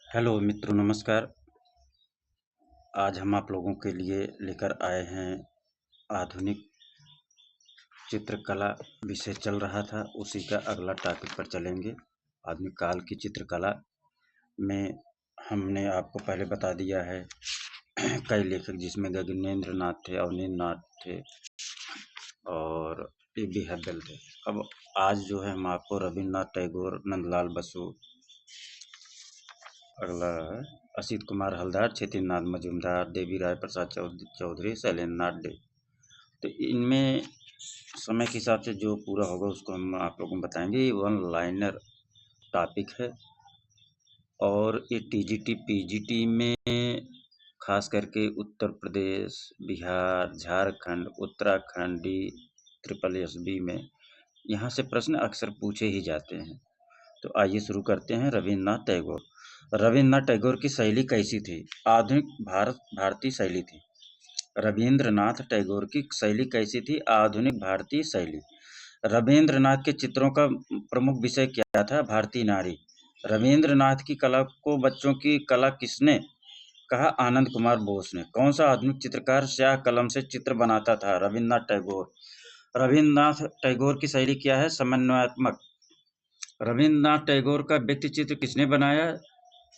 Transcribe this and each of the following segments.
Hello मित्रों, नमस्कार। आज हम आप लोगों के लिए लेकर आए हैं आधुनिक चित्रकला। विषय चल रहा था, उसी का अगला टॉपिक पर चलेंगे। आधुनिक काल की चित्रकला में हमने आपको पहले बता दिया है कई लेखक, जिसमें गगनेंद्र नाथ थे, अवनींद्र नाथ थे और ए.बी. हब्बल थे। अब आज जो है हम आपको रविन्द्रनाथ टैगोर, नंदलाल बसु, अगला असित कुमार हलदर, क्षेत्रनाथ मजूमदार, देवी राय प्रसाद चौधरी, शैलेंद्र नाथ डे, तो इनमें समय के हिसाब से जो पूरा होगा उसको हम आप लोगों को बताएंगे। ये वन लाइनर टॉपिक है और ये टीजीटी पीजीटी में खास करके उत्तर प्रदेश, बिहार, झारखंड, उत्तराखंड, ट्रिपल एसबी में यहाँ से प्रश्न अक्सर पूछे ही जाते हैं। तो आइए शुरू करते हैं। रविन्द्रनाथ टैगोर। रविन्द्रनाथ टैगोर की शैली कैसी थी? आधुनिक भारतीय शैली थी। रविन्द्रनाथ टैगोर की शैली कैसी थी? आधुनिक भारतीय शैली। रविन्द्रनाथ के चित्रों का प्रमुख विषय क्या था? भारतीय नारी। रविन्द्रनाथ की कला को बच्चों की कला किसने कहा? आनंद कुमार बोस ने। कौन सा आधुनिक चित्रकार स्याह कलम से चित्र बनाता था? रविन्द्रनाथ टैगोर। रविन्द्रनाथ टैगोर की शैली क्या है? समन्वयात्मक। रविन्द्रनाथ टैगोर का व्यक्ति चित्र किसने बनाया?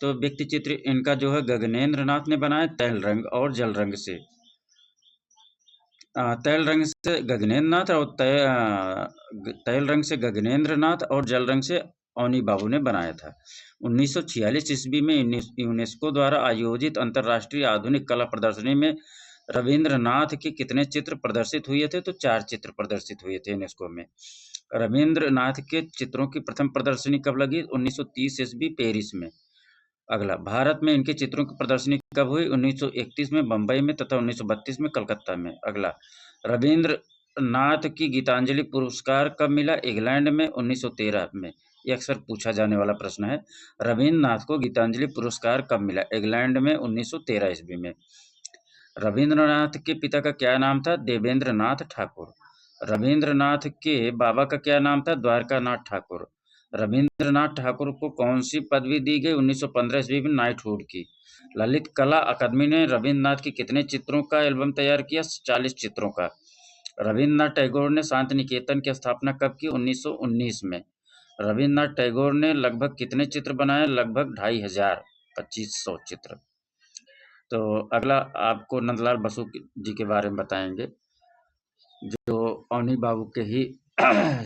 तो व्यक्ति चित्र इनका जो है गगनेंद्र नाथ ने बनाया, तैल रंग और जल रंग से। तैल रंग से गगनेंद्र नाथ और तैल रंग से गगनेंद्र नाथ और जल रंग से अवनी बाबू ने बनाया था। 1946 ईस्वी में यूनेस्को द्वारा आयोजित अंतर्राष्ट्रीय आधुनिक कला प्रदर्शनी में रविन्द्रनाथ के कितने चित्र प्रदर्शित हुए थे? तो 4 चित्र प्रदर्शित हुए थे यूनेस्को में। रविन्द्रनाथ के चित्रों की प्रथम प्रदर्शनी कब लगी? 1930 ईस्वी पेरिस में। अगला, भारत में इनके चित्रों की प्रदर्शनी कब हुई? 1931 में बम्बई में तथा 1932 में कलकत्ता में। अगला, रविन्द्रनाथ की गीतांजलि पुरस्कार कब मिला? इंग्लैंड में 1913 में। ये अक्सर पूछा जाने वाला प्रश्न है। रविन्द्रनाथ को गीतांजलि पुरस्कार कब मिला? इंग्लैंड में 1913 ईस्वी में। रविन्द्रनाथ के पिता का क्या नाम था? देवेंद्र नाथ ठाकुर। रविन्द्रनाथ के बाबा का क्या नाम था? द्वारकानाथ ठाकुर। रविन्द्रनाथ ठाकुर को कौन सी पदवी दी गई? 1915 ईस्वी में नाइटहुड की। ललित कला अकादमी ने रविन्द्रनाथ के कितने चित्रों का एल्बम तैयार किया? 40 चित्रों का। रविन्द्रनाथ टैगोर ने शांति निकेतन की स्थापना कब की? 1919 में। रविन्द्रनाथ टैगोर ने लगभग कितने चित्र बनाए? लगभग 2500, 2500 चित्र। तो अगला आपको नंदलाल बसु जी के बारे में बताएंगे, जो अवनी बाबू के ही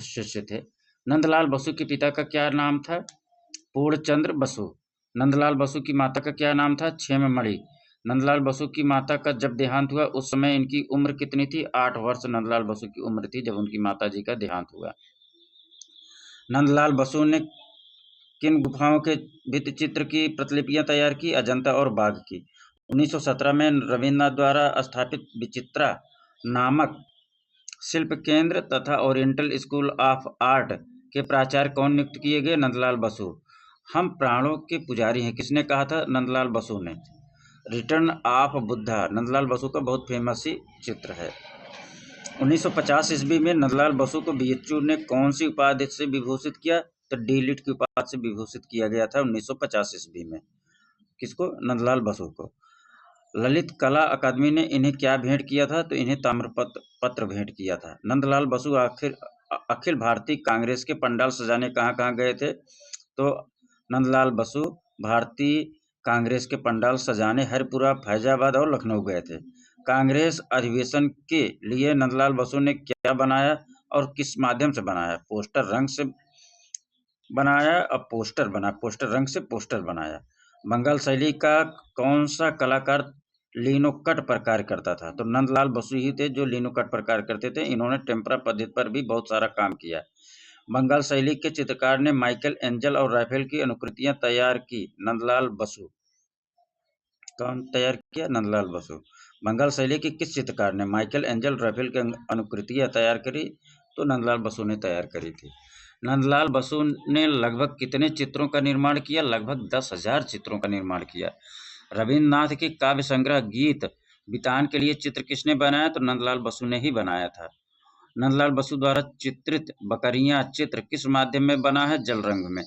शिष्य थे। नंदलाल बसु के पिता का क्या नाम था? पूर्णचंद्र बसु। नंदलाल बसु की माता का क्या नाम था? क्षेममणि। नंदलाल बसु की माता का जब देहांत हुआ उस समय इनकी उम्र कितनी थी? 8 वर्ष नंदलाल बसु की उम्र थी जब उनकी माता जी का देहांत हुआ। नंदलाल बसु ने किन गुफाओं के भित्ति चित्र की प्रतिलिपियां तैयार की? अजंता और बाघ की। 1917 में रविन्द्रनाथ द्वारा स्थापित विचित्रा नामक शिल्प केंद्र तथा ओरिएंटल स्कूल ऑफ आर्ट के प्राचार्य कौन नियुक्त किए गए? नंदलाल बसु। हम प्राणों के पुजारी हैं, किसने कहा था? नंदलाल बसु ने। रिटर्न ऑफ बुद्धा नंदलाल बसु का बहुत फेमस ही चित्र है। 1950 ईस्वी में नंदलाल बसु को बीएचयू ने कौन सी उपाधि से विभूषित किया? तो डी.लिट की उपाधि से विभूषित किया गया था 1950 ईस्वी में। किसको? नंदलाल बसु को। ललित कला अकादमी ने इन्हें क्या भेंट किया था? तो इन्हें ताम्रपत्र भेंट किया था। नंदलाल बसु अखिल भारतीय कांग्रेस के पंडाल सजाने कहाँ गए थे? तो नंदलाल बसु भारतीय कांग्रेस के पंडाल सजाने हरिपुरा, फैजाबाद और लखनऊ गए थे। कांग्रेस अधिवेशन के लिए नंदलाल बसु ने क्या बनाया और किस माध्यम से बनाया? पोस्टर रंग से बनाया और पोस्टर रंग से पोस्टर बनाया। बंगाल शैली का कौन सा कलाकार लिनोकट पर कार्य करता था? तो नंदलाल बसु ही थे जो लिनोकट पर कार्य करते थे। इन्होंने टेम्परा पद्धति पर भी बहुत सारा काम किया। बंगाल शैली के चित्रकार ने माइकल एंजल और राफेल की अनुकृतियां तैयार की? नंदलाल बसु। कौन तैयार किया? नंदलाल बसु। बंगाल शैली के किस चित्रकार ने माइकल एंजल, राफेल की अनुकृतियां तैयार करी? तो नंदलाल बसु ने तैयार करी थी। नंदलाल बसु ने लगभग कितने चित्रों का निर्माण किया? लगभग 10,000 चित्रों का निर्माण किया। रविन्द्रनाथ के काव्य संग्रह गीत बितान के लिए चित्र किसने बनाया? तो नंदलाल बसु ने ही बनाया था। नंदलाल बसु द्वारा चित्रित बकरियां चित्र किस माध्यम में बना है? जल रंग में।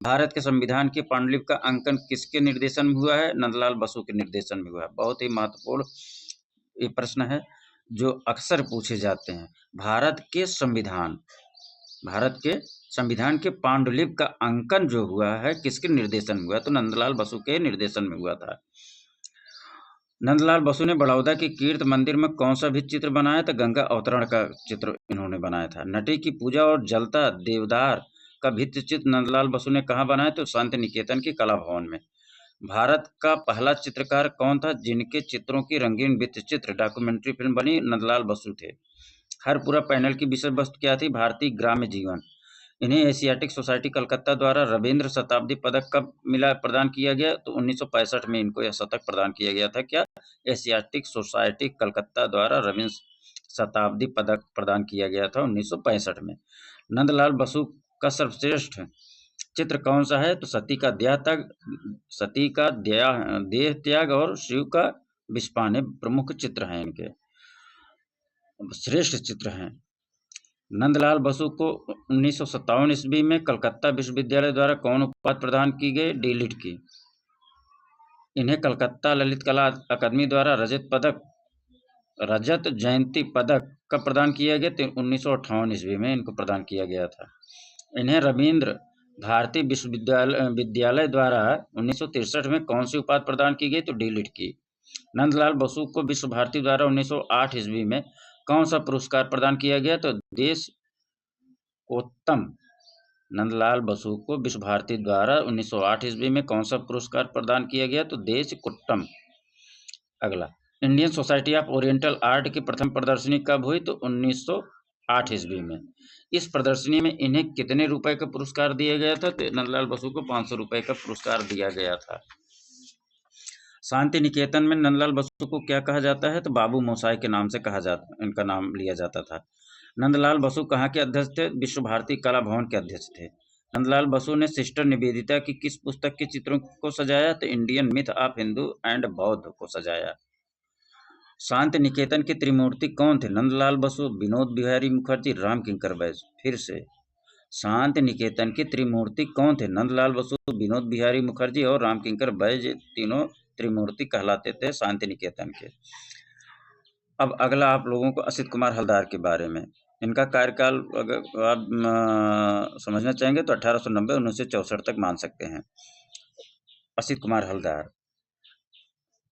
भारत के संविधान की पांडुलिपि का अंकन किसके निर्देशन में हुआ है? नंदलाल बसु के निर्देशन में हुआ है। बहुत ही महत्वपूर्ण ये प्रश्न है जो अक्सर पूछे जाते हैं। भारत के संविधान के पांडुलिपि का अंकन जो हुआ है किसके निर्देशन में हुआ? तो नंदलाल बसु के निर्देशन में हुआ था। नंदलाल बसु ने बड़ौदा के कीर्ति मंदिर में कौन सा भित्ति चित्र बनाया? तो गंगा अवतरण का चित्र इन्होंने बनाया था। नटी की पूजा और जलता देवदार का भित्ति चित्र नंदलाल बसु ने कहाँ बनाया? तो शांति निकेतन के कला भवन में। भारत का पहला चित्रकार कौन था जिनके चित्रों की रंगीन भित्ति चित्र डॉक्यूमेंट्री फिल्म बनी? नंदलाल बसु थे। हर पूरा पैनल की विषय वस्तु क्या थी? भारतीय ग्राम्य जीवन। इन्हें एशियाटिक सोसाइटी कलकत्ता द्वारा रविंद्र शताब्दी पदक कब प्रदान किया गया? तो 1965 में इनको यह शतक प्रदान किया गया था। क्या? एशियाटिक सोसाइटी कलकत्ता द्वारा रविंद्र शताब्दी पदक प्रदान किया गया था 1965 में। नंदलाल बसु का सर्वश्रेष्ठ चित्र कौन सा है? तो सती का देह त्याग और शिव का विषपान प्रमुख चित्र हैं, इनके श्रेष्ठ चित्र हैं। नंदलाल बसु को 1957 ईस्वी में कलकत्ता विश्वविद्यालय द्वारा कौन उपाधि प्रदान की गई? डी.लिट की। इन्हें कलकत्ता ललित कला अकादमी द्वारा रजत जयंती पदक कब प्रदान किया गया? तो 1958 ईस्वी में इनको प्रदान किया गया था। इन्हें रविंद्र भारती विद्यालय द्वारा 1963 में कौन सी उपाधि प्रदान की गई? तो डी.लिट की। नंदलाल बसु को विश्व भारती द्वारा 1908 ईस्वी में कौन सा पुरस्कार प्रदान किया गया? तो देश कोत्तम। नंदलाल बसु को विश्व भारती द्वारा 1908 ईस्वी में कौन सा पुरस्कार प्रदान किया गया? तो देश कोट्टम। अगला, Indian society of oriental art की प्रथम प्रदर्शनी कब हुई? तो 1908 ईस्वी में। इस प्रदर्शनी में इन्हें कितने रुपए का पुरस्कार दिया गया था? तो नंदलाल बसु को 500 रुपए का पुरस्कार दिया गया था। शांति निकेतन में नंदलाल बसु को क्या कहा जाता है? तो बाबू मोसाई के नाम से इनका नाम लिया जाता था। नंदलाल बसु कहाँ के अध्यक्ष थे? विश्व भारती कला भवन के अध्यक्ष थे। नंदलाल बसु ने सिस्टर निवेदिता की किस पुस्तक के चित्रों को सजाया? तो Indian myth of Hindu and बौद्ध को सजाया। शांति निकेतन के त्रिमूर्ति कौन थे? नंदलाल बसु, विनोद बिहारी मुखर्जी, राम किंकर बैज। फिर से, शांति निकेतन के त्रिमूर्ति कौन थे? नंदलाल बसु, विनोद बिहारी मुखर्जी और राम किंकर बैज, तीनों त्रिमूर्ति कहलाते थे शांति निकेतन के। अब अगला आप लोगों को असित कुमार हलदार के बारे में। इनका कार्यकाल अगर आप समझना चाहेंगे तो 1890-1964 तक मान सकते हैं। असित कुमार हलदार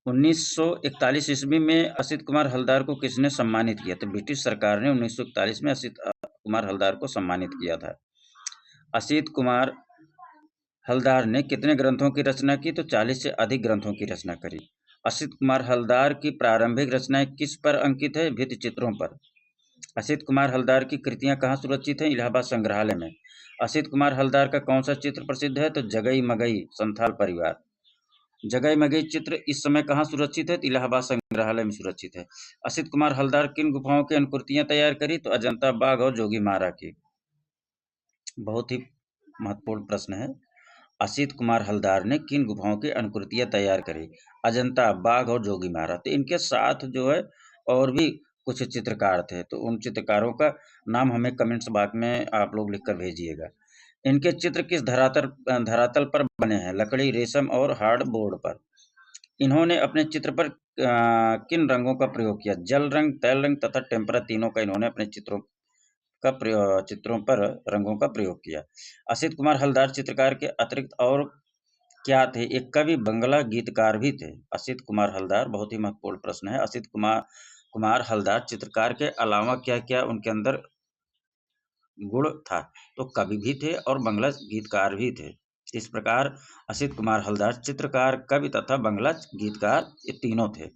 1941 ईस्वी में असित कुमार हलदार को किसने सम्मानित किया? तो ब्रिटिश सरकार ने 1941 में असित कुमार हलदार को सम्मानित किया था। असित कुमार हलदार ने कितने ग्रंथों की रचना की? तो 40 से अधिक ग्रंथों की रचना करी। असित कुमार हलदार की प्रारंभिक रचनाएं किस पर अंकित है? भित्ति चित्रों पर। असित कुमार हलदार की कृतियां कहाँ सुरक्षित हैं? इलाहाबाद संग्रहालय में। असित कुमार हलदार का कौन सा चित्र प्रसिद्ध है? तो जगई मगई संथाल परिवार। जगई मगई चित्र इस समय कहाँ सुरक्षित है? तो इलाहाबाद संग्रहालय में सुरक्षित है। असित कुमार हलदार किन गुफाओं की अनुकृतियां तैयार करी? तो अजंता बाघ और जोगीमारा की। बहुत ही महत्वपूर्ण प्रश्न है। असित कुमार हलदार ने किन गुफाओं की अनुकृतियां तैयार करी? अजंता, बाघ और जोगीमारा। तो इनके साथ जो है और भी कुछ चित्रकार थे, तो उन चित्रकारों का नाम हमें कमेंट्स बॉक्स में आप लोग लिखकर भेजिएगा। इनके चित्र किस धरातल पर बने हैं? लकड़ी, रेशम और हार्ड बोर्ड पर। इन्होंने अपने चित्र पर किन रंगों का प्रयोग किया? जल रंग, तैल रंग तथा टेम्परा, तीनों का इन्होंने अपने चित्रों पर रंगों का प्रयोग किया। असित कुमार हलदार चित्रकार के अतिरिक्त और क्या थे? एक कवि, बंगला गीतकार भी थे। असित कुमार हलदार, बहुत ही महत्वपूर्ण प्रश्न है। असित कुमार हलदार चित्रकार के अलावा क्या क्या उनके अंदर गुण था? तो कवि भी थे और बंगला गीतकार भी थे। इस प्रकार असित कुमार हलदार चित्रकार, कवि तथा बंगला गीतकार ये तीनों थे।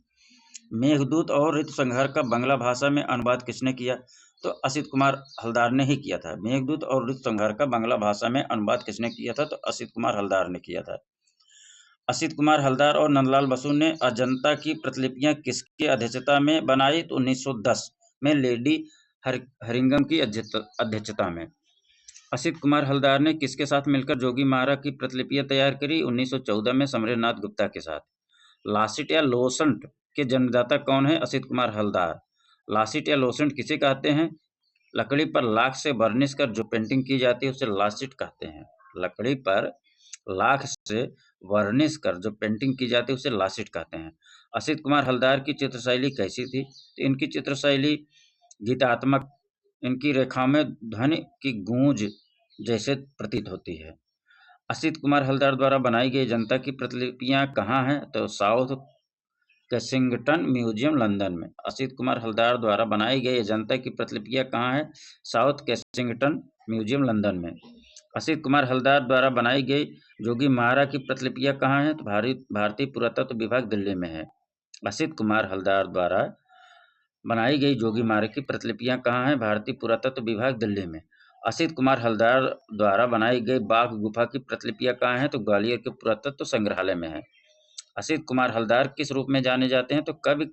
मेघदूत और ऋतुसंहार का बंगला भाषा में अनुवाद किसने किया? तो असित कुमार हलदार ने ही किया था। मेघदूत और ऋतुसंहार का बंगला भाषा में अनुवाद किसने किया था? तो असित कुमार हलदार ने किया था। असित कुमार हलदार और नंदलाल बसु ने अजंता की प्रतिलिपियां किसकी अध्यक्षता में बनाई? तो 1910 में लेडी हरिंगम की अध्यक्षता में। असित कुमार हलदार ने किसके साथ मिलकर जोगीमारा की प्रतिलिपियां तैयार करी? 1914 में समरेंद्रनाथ गुप्ता के साथ। लासिट या लोसंट के जन्मदाता कौन है? असित कुमार हलदार। लासिट या लोसेंट किसे कहते हैं? लकड़ी पर लाख से वर्निश कर जो पेंटिंग की जाती है उसे लासिट कहते हैं। लकड़ी पर लाख से वर्निश कर जो पेंटिंग की जाती है उसे लासिट कहते हैं। असित कुमार हलदार की चित्र शैली कैसी थी? तो इनकी चित्र शैली गीतात्मक, इनकी रेखाओं में ध्वनि की गूंज जैसे प्रतीत होती है। असित कुमार हलदार द्वारा बनाई गई जनता की प्रतिलिपियां कहाँ हैं? तो साउथ केसिंगटन म्यूजियम लंदन में। असित कुमार हलदार द्वारा बनाई गई जनता की प्रतिलिपियां कहाँ है? साउथ केसिंगटन म्यूजियम लंदन में। असित कुमार हलदार द्वारा बनाई गई जोगी मारा की प्रतिलिपियां कहाँ हैं? तो भारतीय पुरातत्व विभाग दिल्ली में है। असित कुमार हलदार द्वारा बनाई गई जोगी मारा की प्रतिलिपियां कहाँ हैं? भारतीय पुरातत्व विभाग दिल्ली में। असित कुमार हलदार द्वारा बनाई गई बाघ गुफा की प्रतिलिपियां कहाँ हैं? तो ग्वालियर के पुरातत्व संग्रहालय में है। असित कुमार हलदार किस रूप में जाने जाते हैं? तो कवि,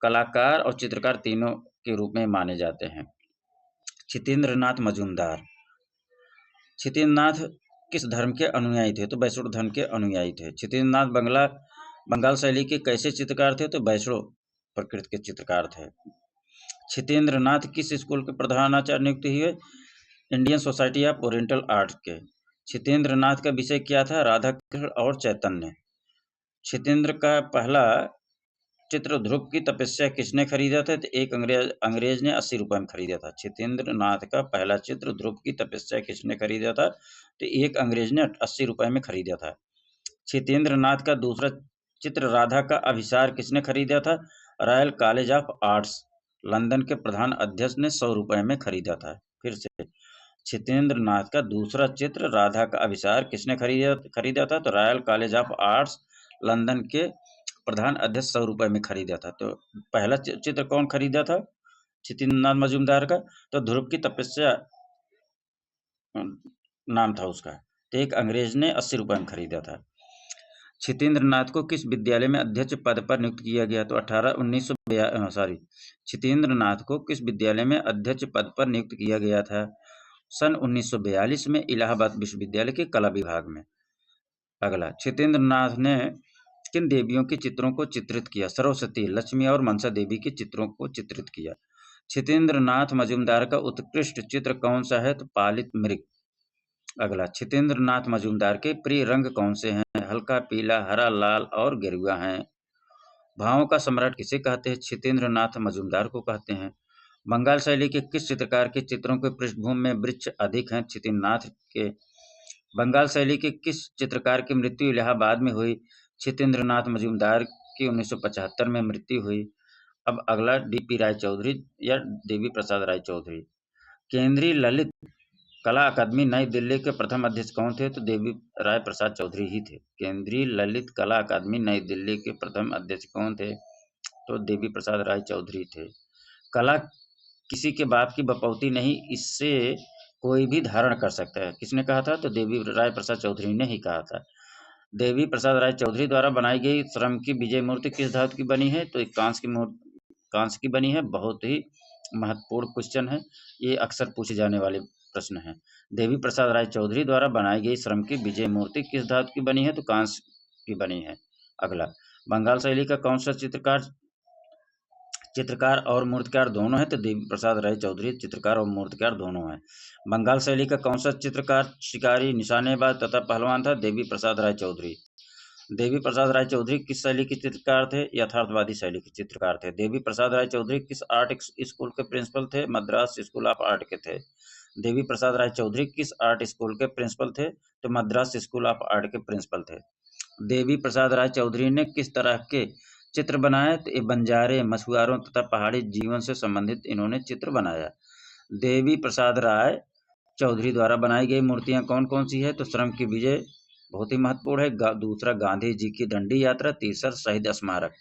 कलाकार और चित्रकार तीनों के रूप में माने जाते हैं। छितेंद्रनाथ मजूमदार। छितेंद्रनाथ किस धर्म के अनुयायी थे? तो वैष्णव धर्म के अनुयायी थे। छितेंद्रनाथ बंगाल शैली के कैसे चित्रकार थे? तो वैष्णव प्रकृति के चित्रकार थे। छितेंद्रनाथ किस स्कूल के प्रधानाचार्य नियुक्त हुए? Indian society of oriental art के। छितेंद्रनाथ का विषय क्या था? राधा कृष्ण और चैतन्य। छितेंद्र का पहला चित्र ध्रुव की तपस्या किसने खरीदा था? तो एक अंग्रेज ने 80 रुपए में खरीदा था। छितेंद्र नाथ का पहला चित्र ध्रुव की तपस्या किसने खरीदा था? तो एक अंग्रेज ने 80 रुपए में खरीदा था। छितेंद्र नाथ का दूसरा चित्र राधा का अभिसार किसने खरीदा था? Royal college of arts London के प्रधान अध्यक्ष ने 100 रुपए में खरीदा था। फिर से, छितेंद्र नाथ का दूसरा चित्र राधा का अभिसार किसने खरीदा था? तो royal college of arts London के प्रधान अध्यक्ष 100 रुपए में खरीदा था। तो पहला चित्र कौन खरीदा था छितेंद्रनाथ मजूमदार का? तो ध्रुव की तपस्या नाम था उसका। तो एक अंग्रेज ने 80 रुपए में खरीदा था। छितेंद्रनाथ को किस विद्यालय में अध्यक्ष पद पर नियुक्त किया गया? तो छितेंद्रनाथ को किस विद्यालय में अध्यक्ष पद पर नियुक्त किया गया था? सन 1942 में इलाहाबाद विश्वविद्यालय के कला विभाग में। अगला, छितेंद्रनाथ ने किन देवियों के चित्रों को चित्रित किया? सरस्वती, लक्ष्मी और मनसा देवी के चित्रों को चित्रित किया। छितेंद्रनाथ मजूमदार का उत्कृष्ट चित्र कौन सा है? तो पालित मृग। अगला, छितेंद्रनाथ मजूमदार के प्रिय रंग कौन से हैं? हल्का पीला, हरा, लाल और गेरुआ हैं। भावों का सम्राट किसे कहते हैं? छितेंद्रनाथ मजूमदार को कहते हैं। बंगाल शैली के किस चित्रकार के चित्रों के पृष्ठभूमि में वृक्ष अधिक हैं? छितेंद्रनाथ के। बंगाल शैली के किस चित्रकार की मृत्यु इलाहाबाद में हुई? छितेंद्रनाथ मजूमदार की 1975 में मृत्यु हुई। अब अगला, डीपी राय चौधरी या देवी प्रसाद राय चौधरी। केंद्रीय ललित कला अकादमी नई दिल्ली के प्रथम अध्यक्ष कौन थे? तो देवी राय प्रसाद चौधरी ही थे। केंद्रीय ललित कला अकादमी नई दिल्ली के प्रथम अध्यक्ष कौन थे? तो देवी प्रसाद राय चौधरी थे। कला किसी के बाप की बपौती नहीं, इससे कोई भी धारण कर सकता है, किसने कहा था? तो देवी राय प्रसाद चौधरी ने ही कहा था। देवी प्रसाद राय चौधरी द्वारा बनाई गई श्रम की विजय मूर्ति किस धातु की बनी है? तो एक कांस्य की बनी है। बहुत ही महत्वपूर्ण क्वेश्चन है, ये अक्सर पूछे जाने वाले प्रश्न है। देवी प्रसाद राय चौधरी द्वारा बनाई गई श्रम की विजय मूर्ति किस धातु की बनी है? तो कांस्य की बनी है। अगला, बंगाल शैली का कौन सा चित्रकार और मूर्तिकार दोनों है? तो देवी प्रसाद राय चौधरी चित्रकार और मूर्तिकार दोनों हैं। बंगाल शैली का कौन सा चित्रकार शिकारी, निशानेबाज तथा पहलवान था? देवी प्रसाद राय चौधरी। देवी प्रसाद राय चौधरी किस शैली के चित्रकार थे? यथार्थवादी शैली के चित्रकार थे। देवी प्रसाद राय चौधरी किस आर्ट स्कूल के प्रिंसिपल थे? मद्रास स्कूल ऑफ आर्ट के थे। देवी प्रसाद राय चौधरी किस आर्ट स्कूल के प्रिंसिपल थे? तो मद्रास स्कूल ऑफ आर्ट के प्रिंसिपल थे। देवी प्रसाद राय चौधरी ने किस तरह के चित्र बनाए? तो ये बंजारे, मछुआरों तथा पहाड़ी जीवन से संबंधित इन्होंने चित्र बनाया। देवी प्रसाद राय चौधरी द्वारा बनाई गई मूर्तियां कौन कौन सी है? तो श्रम की विजय बहुत ही महत्वपूर्ण है। दूसरा, गांधी जी की दंडी यात्रा। तीसरा, शहीद स्मारक।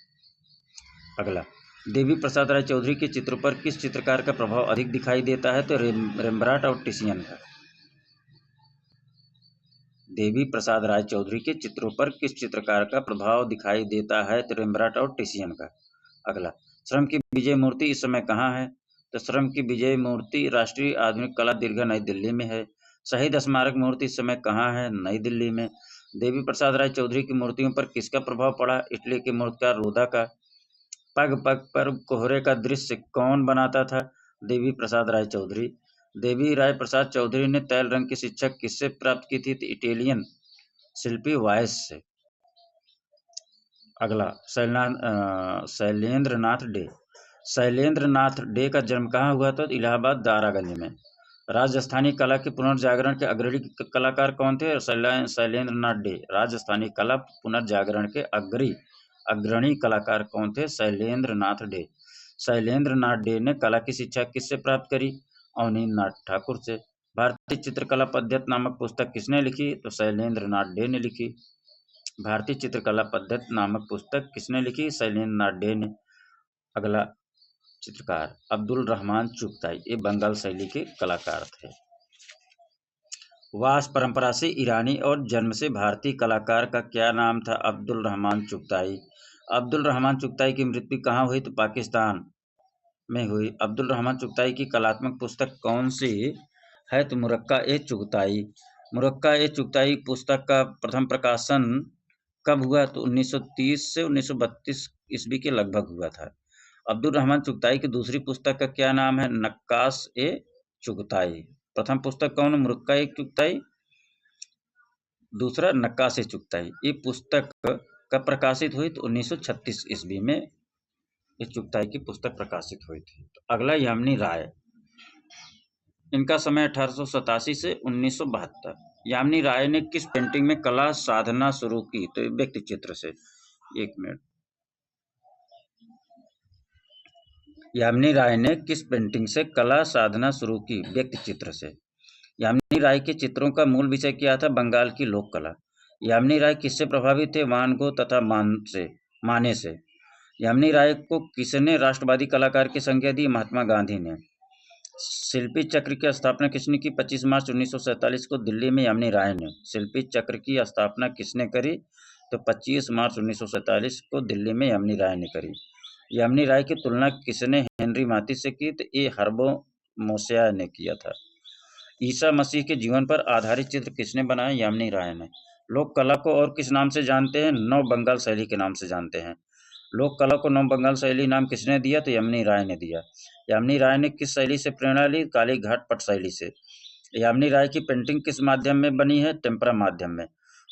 अगला, देवी प्रसाद राय चौधरी के चित्रों पर किस चित्रकार का प्रभाव अधिक दिखाई देता है? तो रेम्ब्रांट और टिशियन का। देवी प्रसाद राय चौधरी के चित्रों पर किस चित्रकार का प्रभाव दिखाई देता है? तो रेम्ब्रांट और टिशियन का। अगला, श्रम की विजय मूर्ति इस समय कहाँ है? तो श्रम की विजय मूर्ति राष्ट्रीय आधुनिक कला दीर्घा नई दिल्ली में है। शहीद स्मारक मूर्ति इस समय कहाँ है? नई दिल्ली में। देवी प्रसाद राय चौधरी की मूर्तियों पर किसका प्रभाव पड़ा? इटली के मूर्तिकार रोधा का। पग पग पर कोहरे का दृश्य कौन बनाता था? देवी प्रसाद राय चौधरी। देवी राय प्रसाद चौधरी ने तैल रंग की शिक्षा किससे प्राप्त की थी? तो इटालियन शिल्पी वायस से। अगला शैलेंद्र नाथ डे। शैलेंद्र नाथ डे का जन्म कहाँ हुआ था? इलाहाबाद दारागंज में। राजस्थानी कला के पुनर्जागरण के अग्रणी कलाकार कौन थे? शैलेंद्र नाथ डे। राजस्थानी कला पुनर्जागरण के अग्रणी कलाकार कौन थे? शैलेंद्र नाथ डे। शैलेंद्र नाथ डे ने कला की शिक्षा किससे प्राप्त करी? अवनींद्रनाथ ठाकुर से। भारतीय चित्रकला पद्धति नामक पुस्तक किसने लिखी? तो शैलेंद्र नाथ डे ने लिखी। भारतीय चित्रकला पद्धति नामक पुस्तक किसने लिखी? शैलेंद्र नाथ डे ने। अगला चित्रकार अब्दुल रहमान चुगताई, ये बंगाल शैली के कलाकार थे। वास परंपरा से ईरानी और जन्म से भारतीय कलाकार का क्या नाम था? अब्दुल रहमान चुगताई। अब्दुल रहमान चुगताई की मृत्यु कहाँ हुई? तो पाकिस्तान में हुई। अब्दुल रहमान चुगताई की कलात्मक पुस्तक कौन सी है? तो मुरक्का-ए-चुगताई। मुरक्का-ए-चुगताई पुस्तक का प्रथम प्रकाशन कब हुआ? तो 1930 से 1932 ईस्वी के लगभग हुआ था। अब्दुल रहमान चुगताई की दूसरी पुस्तक का क्या नाम है? नक्काश-ए-चुगताई। प्रथम पुस्तक कौन? मुरक्का-ए-चुगताई। दूसरा नक्काश-ए-चुगताई। ये पुस्तक कब प्रकाशित हुई? तो 1936 ईस्वी में ये चुगताई की पुस्तक प्रकाशित हुई थी। तो अगला यामिनी राय। इनका समय 1887 से 1972। यामिनी राय ने किस पेंटिंग में कला साधना शुरू की? तो व्यक्ति चित्र से। एक मिनट। यामिनी राय ने किस पेंटिंग से कला साधना शुरू की? व्यक्ति चित्र से। यामिनी राय के चित्रों का मूल विषय क्या था? बंगाल की लोक कला। यामिनी राय किससे प्रभावित थे? वान गो तथा माने से। यामिनी राय को किसने राष्ट्रवादी कलाकार की संज्ञा दी? महात्मा गांधी ने। शिल्पी चक्र की स्थापना किसने की? 25 मार्च 1947 को दिल्ली में यामिनी राय ने। शिल्पी चक्र की स्थापना किसने करी? तो 25 मार्च 1947 को दिल्ली में यामिनी राय ने करी। यामिनी राय की तुलना किसने हेनरी माथिस से की? तो ये हर्बो मोसिया ने किया था। ईसा मसीह के जीवन पर आधारित चित्र किसने बनाया? यामिनी राय ने। लोक कला को और किस नाम से जानते हैं? नव बंगाल शैली के नाम से जानते हैं। लोक कला को नव बंगाल शैली नाम किसने दिया? तो यामिनी राय ने दिया। यामिनी राय ने किस शैली से प्रेरणा ली? काली घाट पट शैली से। यामिनी राय की पेंटिंग किस माध्यम में बनी है? टेम्परा माध्यम में।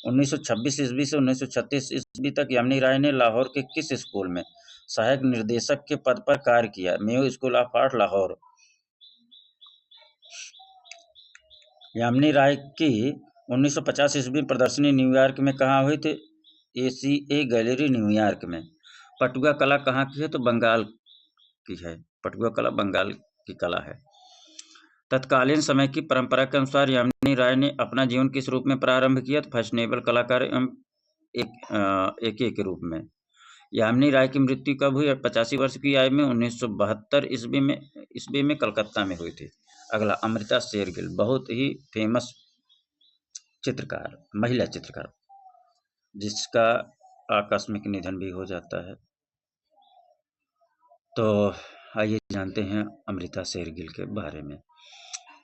1926 ईस्वी से 1936 ईस्वी तक यामिनी राय ने लाहौर के किस स्कूल में सहायक निर्देशक के पद पर कार्य किया? Mayo school of art, Lahore. Yamini Rai की 1950 ईस्वी प्रदर्शनी न्यूयॉर्क में कहाँ हुई थी? ACA गैलरी न्यूयॉर्क में। पटुआ कला कहाँ की है? तो बंगाल की है। पटुआ कला बंगाल की कला है। तत्कालीन समय की परंपरा के अनुसार यामिनी राय ने अपना जीवन किस रूप में प्रारंभ किया? तो फैशनेबल कलाकार एवं एक के रूप में। यामिनी राय की मृत्यु कब हुई? 85 वर्ष की आयु में 1972 ईस्वी में कलकत्ता में हुई थी। अगला अमृता शेरगिल, बहुत ही फेमस चित्रकार, महिला चित्रकार, जिसका आकस्मिक निधन भी हो जाता है। तो आइए जानते हैं अमृता शेरगिल के बारे में।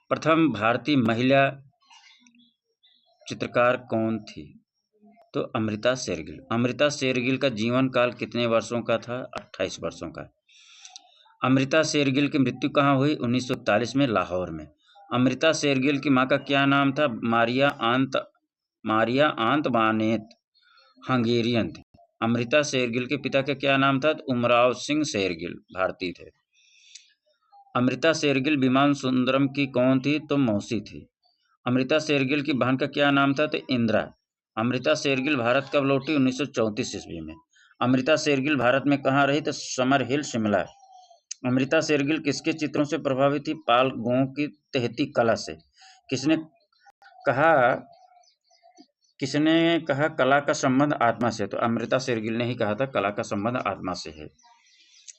प्रथम भारतीय महिला चित्रकार कौन थी? तो अमृता शेरगिल। अमृता शेरगिल का जीवन काल कितने वर्षों का था? 28 वर्षों का। अमृता शेरगिल की मृत्यु कहाँ हुई? 1941 में लाहौर में। अमृता शेरगिल की माँ का क्या नाम था? मारिया आंतवानेत, हंगेरियन थी। अमृता शेरगिल के पिता का क्या नाम था? उमराव सिंह शेरगिल, भारतीय थे। अमृता शेरगिल विमान सुंदरम की कौन थी? तो मौसी थी। अमृता शेरगिल की बहन का क्या नाम था? तो इंदिरा। अमृता शेरगिल भारत कब लौटी? 1934 ईस्वी में। अमृता शेरगिल भारत में कहाँ रही? तो समर हिल, शिमला। अमृता शेरगिल किसके चित्रों से प्रभावित थी? पाल गों की तहती कला से। किसने कहा कला का संबंध आत्मा से? तो अमृता शेरगिल ने ही कहा था कला का संबंध आत्मा से है।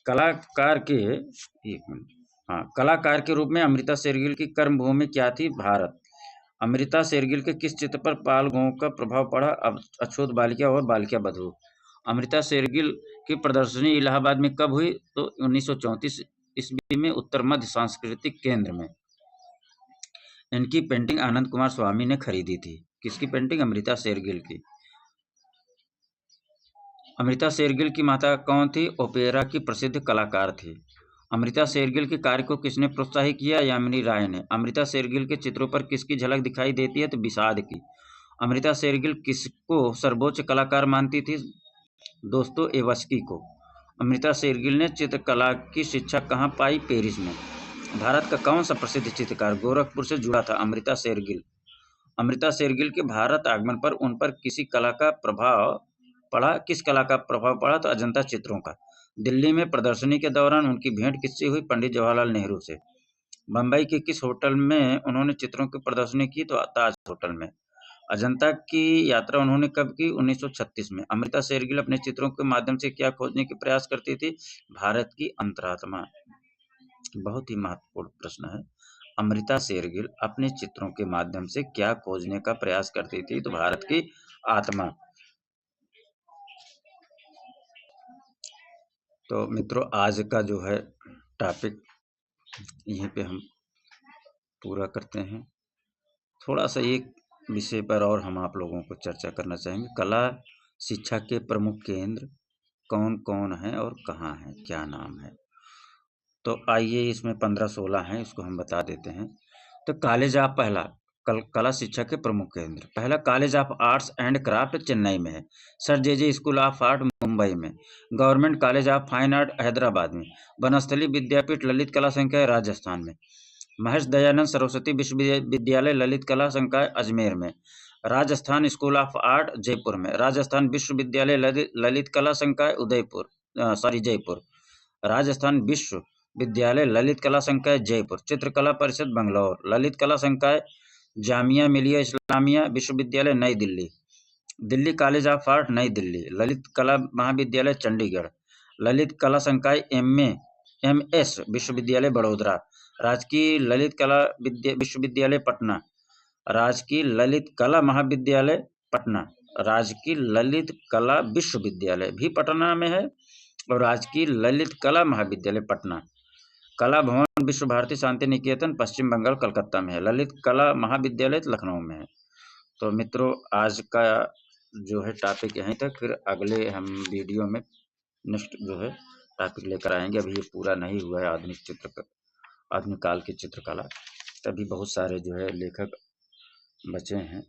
कलाकार के रूप में अमृता शेरगिल की कर्मभूमि क्या थी? भारत। अमृता शेरगिल के किस चित्र पर पाल गों का प्रभाव पड़ा? अछूत बालिका और बालिका बधू। अमृता शेरगिल की प्रदर्शनी इलाहाबाद में कब हुई? तो 1934 ईस्वी में उत्तर मध्य सांस्कृतिक केंद्र में। इनकी पेंटिंग आनंद कुमार स्वामी ने खरीदी थी। किसकी पेंटिंग? अमृता शेरगिल की। अमृता शेरगिल की माता कौन थी? ओपेरा की प्रसिद्ध कलाकार थी। अमृता शेरगिल के कार्य को किसने प्रोत्साहित किया? यामिनी राय ने। अमृता शेरगिल के चित्रों पर किसकी झलक दिखाई देती है? तो विषाद की। अमृता शेरगिल किसको सर्वोच्च कलाकार मानती थी? दोस्तों एवस्की को। अमृता शेरगिल ने चित्रकला की शिक्षा कहाँ पाई? पेरिस में। भारत का कौन सा प्रसिद्ध चित्रकार गोरखपुर से जुड़ा था? अमृता शेरगिल। अमृता शेरगिल के भारत आगमन पर उन पर किस कला का प्रभाव पड़ा? तो अजंता चित्रों का। दिल्ली में प्रदर्शनी के दौरान उनकी भेंट किससे हुई? पंडित जवाहरलाल नेहरू से। बम्बई के किस होटल में उन्होंने चित्रों की प्रदर्शनी की? तो ताज होटल में। अजंता की यात्रा उन्होंने कब की? 1936 में। अमृता शेरगिल अपने चित्रों के माध्यम से क्या खोजने के प्रयास करती थी? भारत की अंतरात्मा। बहुत ही महत्वपूर्ण प्रश्न है। अमृता शेरगिल अपने चित्रों के माध्यम से क्या खोजने का प्रयास करती थी? तो भारत की आत्मा। तो मित्रों आज का जो है टॉपिक यहीं पे हम पूरा करते हैं। थोड़ा सा एक विषय पर और हम आप लोगों को चर्चा करना चाहेंगे। कला शिक्षा के प्रमुख केंद्र कौन कौन है और कहाँ है, क्या नाम है? तो आइए इसमें 15-16 हैं, इसको हम बता देते हैं। तो कॉलेज ऑफ कला शिक्षा के प्रमुख केंद्र। पहला college of arts and craft Chennai में है। Sir J school of art Mumbai में। Government college of fine art Hyderabad में। वनस्थली विद्यापीठ ललित कला संकाय राजस्थान में। महेश दयानंद सरस्वती विश्वविद्यालय ललित कला संकाय अजमेर में। Rajasthan school of art Jaipur में। राजस्थान विश्वविद्यालय ललित कला संकाय जयपुर। राजस्थान विश्वविद्यालय ललित कला संकाय जयपुर। चित्रकला परिषद बंगलौर। ललित कला संकाय जामिया मिलिया इस्लामिया विश्वविद्यालय नई Delhi. Delhi college of art नई दिल्ली। ललित कला महाविद्यालय चंडीगढ़। ललित कला संकाय MS विश्वविद्यालय बड़ोदरा। राजकीय ललित कला विश्वविद्यालय पटना। राजकीय ललित कला महाविद्यालय पटना। राजकीय ललित कला विश्वविद्यालय भी पटना में है और राजकीय ललित कला महाविद्यालय पटना। कला भवन विश्व भारती शांति निकेतन पश्चिम बंगाल कलकत्ता में है। ललित कला महाविद्यालय लखनऊ में है। तो मित्रों आज का जो है टॉपिक यहीं तक, फिर अगले हम वीडियो में नेक्स्ट जो है टॉपिक लेकर आएंगे। अभी ये पूरा नहीं हुआ है आधुनिक काल की चित्रकला। तभी बहुत सारे जो है लेखक बचे हैं,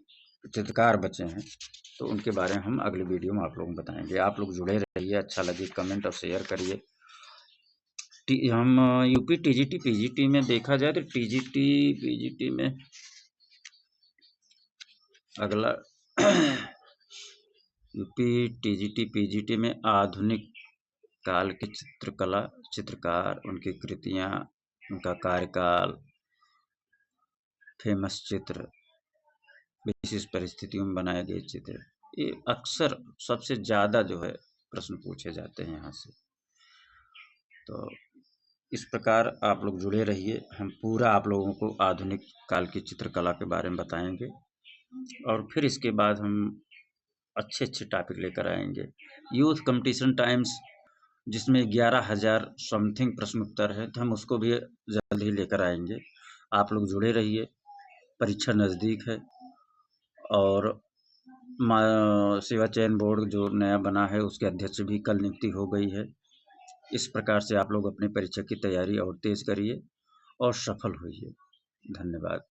चित्रकार बचे हैं, तो उनके बारे में हम अगले वीडियो में आप लोगों को बताएंगे। आप लोग जुड़े रहिए, अच्छा लगे कमेंट और शेयर करिए। हम यूपी TGT PGT में देखा जाए तो TGT PGT में अगला यूपी TGT PGT में आधुनिक काल की चित्रकार, उनकी कृतियाँ, उनका कार्यकाल, फेमस चित्र, विशेष परिस्थितियों में बनाए गए चित्र, ये अक्सर सबसे ज़्यादा जो है प्रश्न पूछे जाते हैं यहाँ से। तो इस प्रकार आप लोग जुड़े रहिए, हम पूरा आप लोगों को आधुनिक काल की चित्रकला के बारे में बताएंगे और फिर इसके बाद हम अच्छे टॉपिक लेकर आएंगे। यूथ कंपटीशन टाइम्स जिसमें 11,000 समथिंग प्रश्न उत्तर है, तो हम उसको भी जल्द ही लेकर आएंगे। आप लोग जुड़े रहिए, परीक्षा नज़दीक है और सेवा चयन बोर्ड जो नया बना है उसके अध्यक्ष भी कल नियुक्ति हो गई है। इस प्रकार से आप लोग अपनी परीक्षा की तैयारी और तेज करिए और सफल होइए। धन्यवाद।